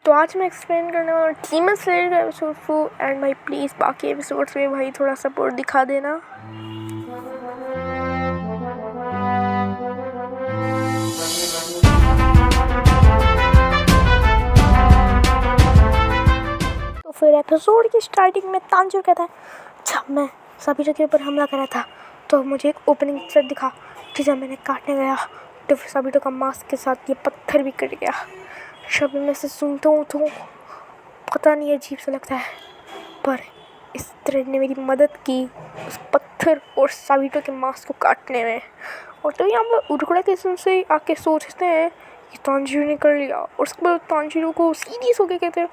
तो आज मैं एक्सप्लेन करने वाला हूँ डीमन स्लेयर का एपिसोड 4 एंड भाई प्लीज़ बाकी एपिसोड्स में भाई थोड़ा सपोर्ट दिखा देना। तो फिर एपिसोड की स्टार्टिंग में तांजू कहता है जब मैं साबिटो के ऊपर हमला करा था तो मुझे एक ओपनिंग थ्रेड दिखा कि जब मैंने काटने गया तो फिर साबिटो का मास्क के साथ ये पत्थर भी कट गया। जब मैं से सुनता हूँ तो पता नहीं अजीब सा लगता है, पर इस थ्रेड ने मेरी मदद की उस पत्थर और साबिटो के मास्क को काटने में। और तो यहाँ पर उरुकुडा के से आके सोचते हैं कि तांजीरो ने कर लिया, और उसके बाद तांजीरो को सीरियस होके कहते हैं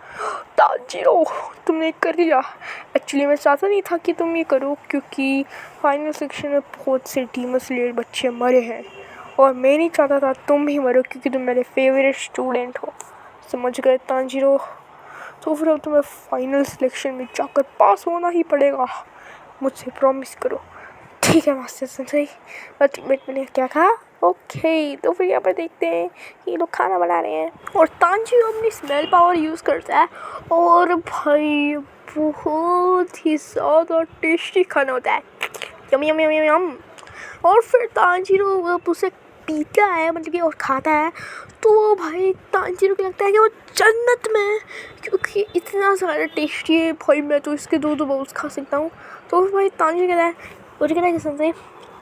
तांजीरो तुमने कर लिया। एक्चुअली मैं चाहता नहीं था कि तुम ये करो, क्योंकि फाइनल सेक्शन में बहुत से डीमन स्लेयर बच्चे मरे हैं और मैं नहीं चाहता था तुम भी मरो, क्योंकि तुम मेरे फेवरेट स्टूडेंट हो। समझ गए तांजीरो? तो फिर अब तुम्हें फाइनल सिलेक्शन में जाकर पास होना ही पड़ेगा, मुझसे प्रॉमिस करो। ठीक है मास्टर सेंसेई। अल्टीमेट मैंने क्या कहा? ओके। तो फिर यहाँ पर देखते हैं कि ये लोग खाना बना रहे हैं और तांजीरो अपनी स्मेल पावर यूज़ करता है और भाई बहुत ही ज़्यादा टेस्टी खाना होता है। यम यम यम यम यम। और फिर तांजीरो उसे पीता है, मतलब कि और खाता है, तो भाई तांजीरो को लगता है कि वो जन्नत में है, क्योंकि इतना सारा टेस्टी है भाई, मैं तो इसके दो बाउल्स खा सकता हूँ। तो भाई तांजीरो कहता है मुझे कहता है कि संजय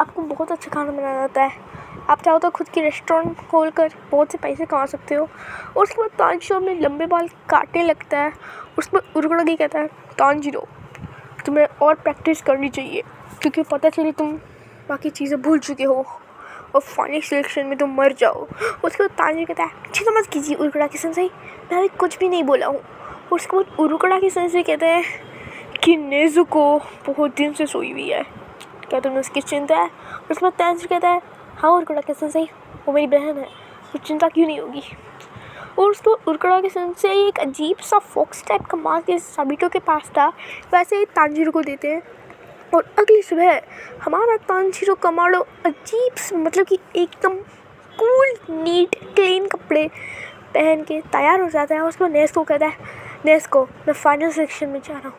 आपको बहुत अच्छा खाना बनाना आता है, आप चाहो तो खुद की रेस्टोरेंट खोल कर बहुत से पैसे कमा सकते हो। और उसके बाद तांजीरो अपने लंबे बाल काटने लगता है। उसके बाद उरुकुडा की कहता है तांजीरो तुम्हें और प्रैक्टिस करनी चाहिए, क्योंकि पता चली तुम बाकी चीज़ें भूल चुके हो और फाइनल सिलेक्शन में तुम मर जाओ। उसके बाद तांजीरो कहता है चिंता मत कीजिए उरुकुडा की सेंसेई, मैं अभी कुछ भी नहीं बोला हूँ। उसके बाद उरुकुडा की सेंसेई कहते हैं कि नेज़ुको बहुत दिन से सोई हुई है, क्या तुम्हें उसकी चिंता है? उसके बाद तांजीरो कहता है हाँ उरुकुडा की सेंसेई, वो मेरी बहन है, तो चिंता क्यों नहीं होगी। और उसको उरुकुडा के सेंसेई एक अजीब सा फॉक्स टाइप का मास्क साबिटो के पास था, वैसे ही तांजीरो को देते हैं। और अगली सुबह हमारा तांजीरो कमांडो अजीब मतलब कि एकदम कूल नीट क्लीन कपड़े पहन के तैयार हो जाता है। उसको नेस्को कहता है नेस्को मैं फाइनल सेक्शन में जा रहा हूँ,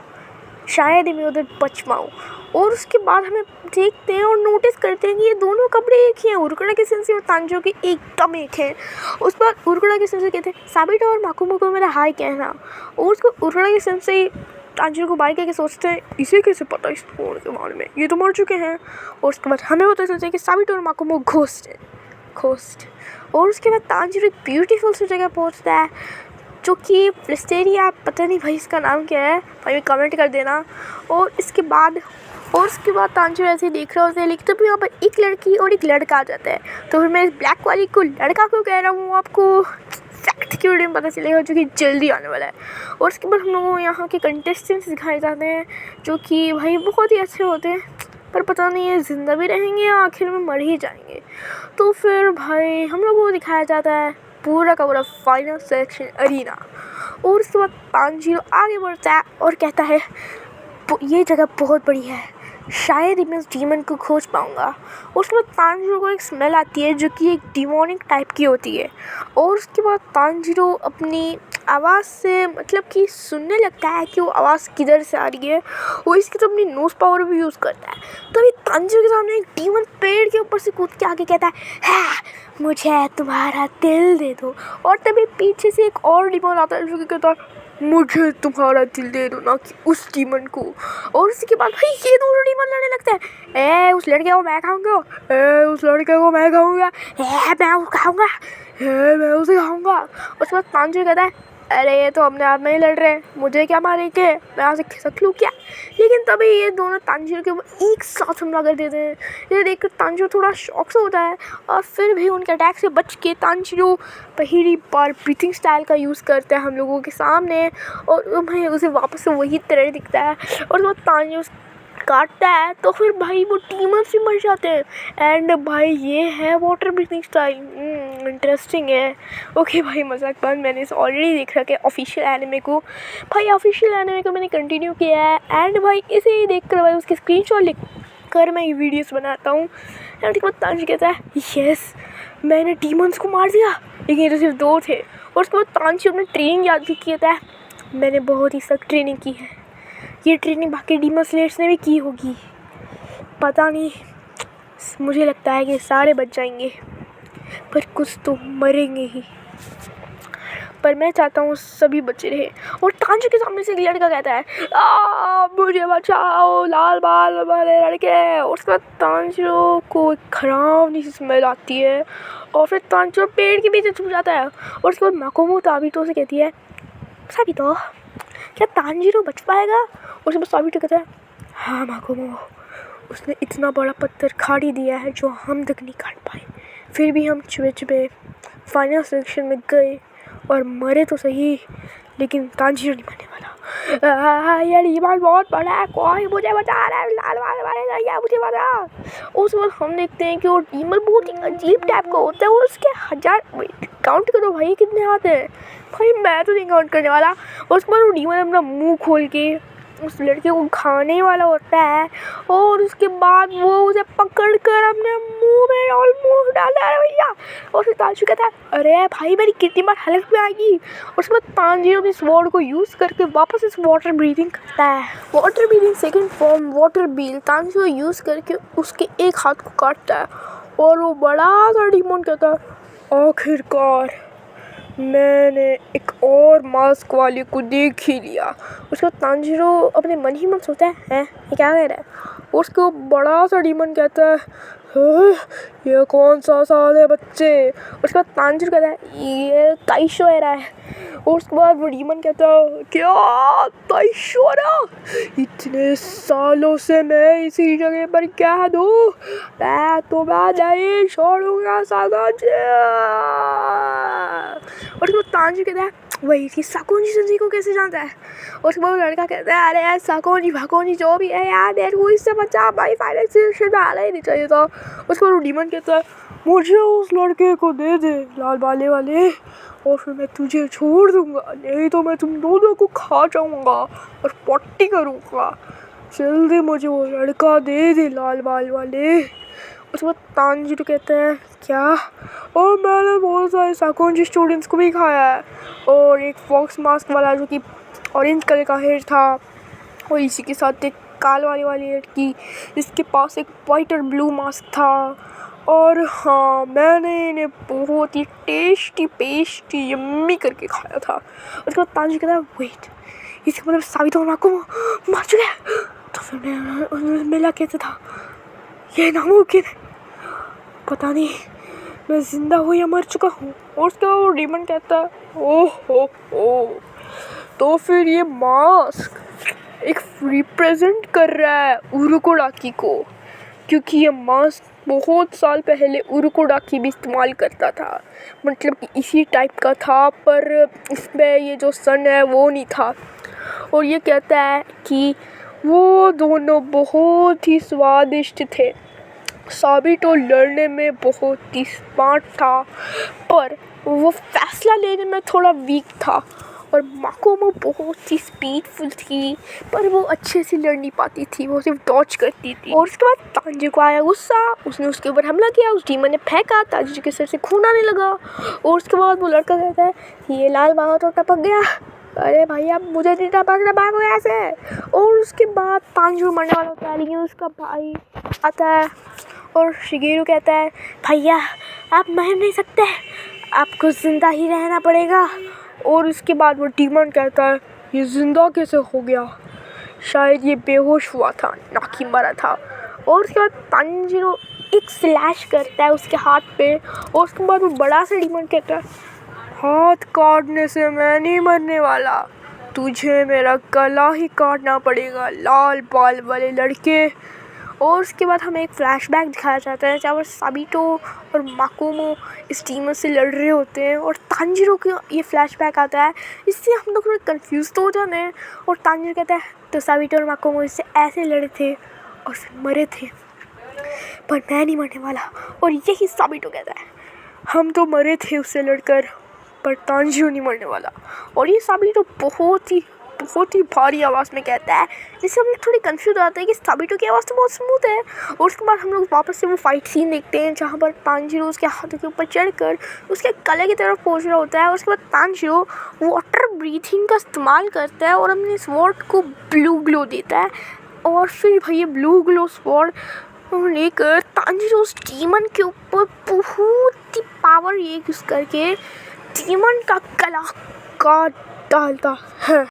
शायद ही मैं उधर बच पाऊँ। और उसके बाद हमें देखते हैं और नोटिस करते हैं कि ये दोनों कपड़े एक ही हैं, उरुकुडा के सेंसेई और तांजीरो के एकदम एक हैं। उस बाद उरुकुडा के सेंसेई कहते हैं साबिटो और माकुमो को मेरा हाय कहना। और उसको उरुकुडा के सेंसेई तांजीरो को बाय करके सोचते हैं इसे कैसे पता इस फोन के बारे में, ये तो मर चुके हैं। और उसके बाद हमें पता चलता है कि साबिटो और माकुमो घोस्ट। और उसके बाद तांजीरो एक ब्यूटीफुल सी जगह पहुंचता है जो कि फ्लिस्टेरिया, पता नहीं भाई इसका नाम क्या है, भाई में कमेंट कर देना। और उसके बाद तांजीरो ऐसे देख रहे होते हैं, लेकिन तभी यहाँ पर एक लड़की और एक लड़का आ जाता है। तो फिर मैं इस ब्लैक वाली को लड़का क्यों कह रहा हूँ आपको फैक्ट की वीडियो में पता चलेगा, जो कि जल्दी आने वाला है। और उसके बाद हम लोगों को यहाँ के कंटेस्टेंट्स दिखाए जाते हैं जो कि भाई बहुत ही अच्छे होते हैं, पर पता नहीं है ज़िंदा भी रहेंगे या आखिर में मर ही जाएंगे। तो फिर भाई हम लोगों को दिखाया जाता है पूरा का पूरा फाइनल सिलेक्शन अरीना। और उसके बाद तांजीरो आगे बढ़ता है और कहता है ये जगह बहुत बड़ी है, शायद ही मैं उस डीमन को खोज पाऊँगा। और उसके बाद तांजीरो को एक स्मेल आती है जो कि एक डिमोनिक टाइप की होती है। और उसके बाद तांजीरो अपनी आवाज़ से मतलब कि सुनने लगता है कि वो आवाज़ किधर से आ रही है, और इसकी तो अपनी नोज़ पावर भी यूज़ करता है। तभी तांजीरो के सामने एक डीमन पेड़ के ऊपर से कूद के आके कहता है मुझे तुम्हारा दिल दे दो। और तभी पीछे से एक और डीमन आता है जो कि कहता है मुझे तुम्हारा दिल दे दो, ना कि उस डीमन को। और उसके बाद भाई ये दोनों डीमन लड़ने लगते हैं, उस लड़के को मैं खाऊंगा, उस लड़के को मैं खाऊंगा, मैं उसे खाऊंगा, मैं उसे खाऊंगा। उसके बाद तांजीरो कहता है अरे ये तो अपने आप में ही लड़ रहे हैं, मुझे क्या मारेंगे, मैं यहाँ से खिसक लूँ क्या। लेकिन तभी ये दोनों तांजीरो के ऊपर एक साथ हमला कर देते हैं। ये देखकर तांजीरो थोड़ा शॉक से होता है, और फिर भी उनके अटैक से बच के तांजीरो पहली बार ब्रीथिंग स्टाइल का यूज़ करता है हम लोगों के सामने, और भाई उसे वापस से वही तरह दिखता है। और वो तांजीरो काटता है तो फिर भाई वो डीमंस भी मर जाते हैं। एंड भाई ये है वाटर ब्रीथिंग स्टाइल, इंटरेस्टिंग है। ओके भाई मजाक बंद, मैंने इसे ऑलरेडी देख रखा है ऑफिशियल एनिमे को। भाई ऑफिशियल एनिमे को मैंने कंटिन्यू किया है, एंड भाई इसे ही देख कर भाई उसके स्क्रीनशॉट लिख कर मैं ये वीडियोस बनाता हूँ। एंड उसके बाद तांजीरो कहता है यस मैंने डीमंस को मार दिया, लेकिन ये तो सिर्फ 2 थे। और उसके बाद तांजीरो ने ट्रेनिंग याद भी किया था। मैंने बहुत ही सख्त ट्रेनिंग की है। ये ट्रेनिंग बाकी डीमन स्लेयर्स ने भी की होगी, पता नहीं। मुझे लगता है कि सारे बच जाएंगे, पर कुछ तो मरेंगे ही। पर मैं चाहता हूँ सभी बचे रहे। और तांजीरो के सामने से एक लड़का कहता है, मुझे बचाओ लाल बाल वाले लड़के। और उसके बाद तांजीरो को खराब सी स्मेल आती है और फिर तांजीरो पेड़ के पीछे छुप जाता है। और उसके बाद माकोमो साबितो से कहती है, साबितो क्या तांजीरो बच पाएगा? और उसके बाद साबितो कहता है, हाँ माकोमो, उसने इतना बड़ा पत्थर खाड़ी दिया है जो हम तक नहीं काट पाए। फिर भी हम छुपे छुपे फाइनल सिलेक्शन में गए और मरे तो सही, लेकिन तांजीरो नहीं मरने वाला। यार ये बात बहुत बड़ा है, कोई मुझे बचा रहा है, लाल वाले मुझे बचा। उस वक्त हम देखते हैं कि वो डीमन बहुत ही अजीब टाइप का होता है। और उसके 1000 काउंट करो भाई कितने हाथ हैं भाई, मैं तो नहीं काउंट करने वाला। उसके बाद वो डीमन अपना मुंह खोल के उस लड़के को खाने वाला होता है और उसके बाद वो उसे पकड़ कर अपने मुंह में ऑलमोस्ट डालता है भैया। और फिर तांजीरो कहता है, अरे भाई मेरी कितनी बार हेल्प में आएगी। उसके बाद तांजीरो भी स्वॉर्ड को यूज़ करके वापस इस वाटर ब्रीथिंग करता है। Water breathing second form water wheel Tanjiro use करके उसके एक हाथ को काटता है और वो बड़ा सा डीमन कहता है, आखिरकार मैंने एक और मास्क वाले को देख ही लिया। उसके बाद तांजीरो अपने मन ही मन सोचता है, ये क्या कह रहा है? उसको बड़ा सा डीमन कहता है, ये कौन सा साल है बच्चे? उसके बाद तांजीरो कहता है, ये ताइशोएरा है। और उसके बाद वो डीमन कहता है, क्या ताइशोएरा? इतने सालों से मैं इसी जगह पर क्या दूँ, मैं तुम्हें नहीं छोड़ूंगा सागोंजी। और उसके बाद तांजीरो कहता है, वही थी सागोंजी संजी को कैसे जानता है? और उसके बाद लड़का कहता है, अरे यार सागोंजी भागोंजी जो भी है यार, मेरे को इससे बचा भाई, फाइनल सिलेक्शन में आना ही नहीं चाहिए था। उसके बाद डीमन कहता है, मुझे उस लड़के को दे दे लाल बाले वाले, और फिर मैं तुझे छोड़ दूंगा, नहीं तो मैं तुम दोनों को खा जाऊंगा और पट्टी करूंगा। जल्दी मुझे वो लड़का दे दे लाल बाल वाले। उसके बाद तांजीरो कहता है, क्या? और मैंने बहुत सारे सागोंजी स्टूडेंट्स को भी खाया है, और एक फॉक्स मास्क वाला जो कि ऑरेंज कलर का हेयर था, और इसी के साथ एक काल वाली लड़की जिसके पास एक वाइट और ब्लू मास्क था। और हाँ, मैंने इन्हें बहुत ही टेस्टी यम्मी करके खाया था। उसके बाद तांजीरो कहता है, वेट, इसका मतलब साबितो माकोमो मर चुका है? तो फिर मेला कैसे था? ये नामुमकिन है, पता नहीं मैं जिंदा हूँ या मर चुका हूँ। और उसके बाद वो डीमन कहता है, ओह, तो फिर ये मास्क एक रिप्रेजेंट कर रहा है उरुकोडाकी को, क्योंकि ये मास्क बहुत साल पहले उरुकोडाकी भी इस्तेमाल करता था, मतलब कि इसी टाइप का था, पर इसमें ये जो सन है वो नहीं था। और ये कहता है कि वो दोनों बहुत ही स्वादिष्ट थे। साबितो लड़ने में बहुत ही स्मार्ट था, पर वो फैसला लेने में थोड़ा वीक था। और माकोमो बहुत ही स्पीडफुल थी, पर वो अच्छे से लड़ नहीं पाती थी, वो सिर्फ डॉज करती थी। और उसके बाद तांजीरो को आया गुस्सा, उसने उसके ऊपर हमला किया, उस डीमन ने फेंका, तांजीरो के सर से खून आने लगा। और उसके बाद वो लड़का कहता है, ये लाल बाबा तो टपक गया। अरे भाई अब मुझे नहीं टपकना, भागो ऐसे। और उसके बाद तांजीरो मरने वाला होता है, लेकिन उसका भाई आता है और शिगेरू कहता है, भैया आप मर नहीं सकते, आपको जिंदा ही रहना पड़ेगा। और उसके बाद वो डीमन कहता है, ये जिंदा कैसे हो गया? शायद ये बेहोश हुआ था, ना कि मरा था। और उसके बाद तांजीरो एक स्लैश करता है उसके हाथ पे, और उसके बाद वो बड़ा सा डीमन कहता है, हाथ काटने से मैं नहीं मरने वाला, तुझे मेरा गला ही काटना पड़ेगा लाल बाल वाले लड़के। और उसके बाद हमें एक फ्लैशबैक दिखाया जाता है जहाँ पर साबितो और माकोमो इस डीमन से लड़ रहे होते हैं, और तांजीरो का ये फ्लैशबैक आता है, इससे हम लोग थोड़े कंफ्यूज तो हो जाते हैं। और तांजीरो कहता है, तो साबितो और माकोमो इससे ऐसे लड़े थे और फिर मरे थे, पर मैं नहीं मरने वाला। और यही साबितो कहता है, हम तो मरे थे उससे लड़कर, पर तांजीरो नहीं मरने वाला। और ये साबितो बहुत ही बहुत ही भारी आवाज़ में कहता है, जिससे हम लोग थोड़ी कंफ्यूज हो जाते हैं कि साबिटो की आवाज़ तो बहुत स्मूथ है। और उसके बाद हम लोग वापस से वो फाइट सीन देखते हैं जहाँ पर तांजीरो उसके हाथों के ऊपर चढ़कर उसके गले की तरफ पहुँच रहा होता है। और उसके बाद तांजीरो वाटर ब्रीथिंग का इस्तेमाल करता है और अपने स्वॉर्ड को ब्लू ग्लो देता है। और फिर भाई ये ब्लू ग्लो स्वॉर्ड लेकर तांजीरो उस डीमन के ऊपर बहुत ही पावर यूज़ करके डीमन का गला काट डालता है।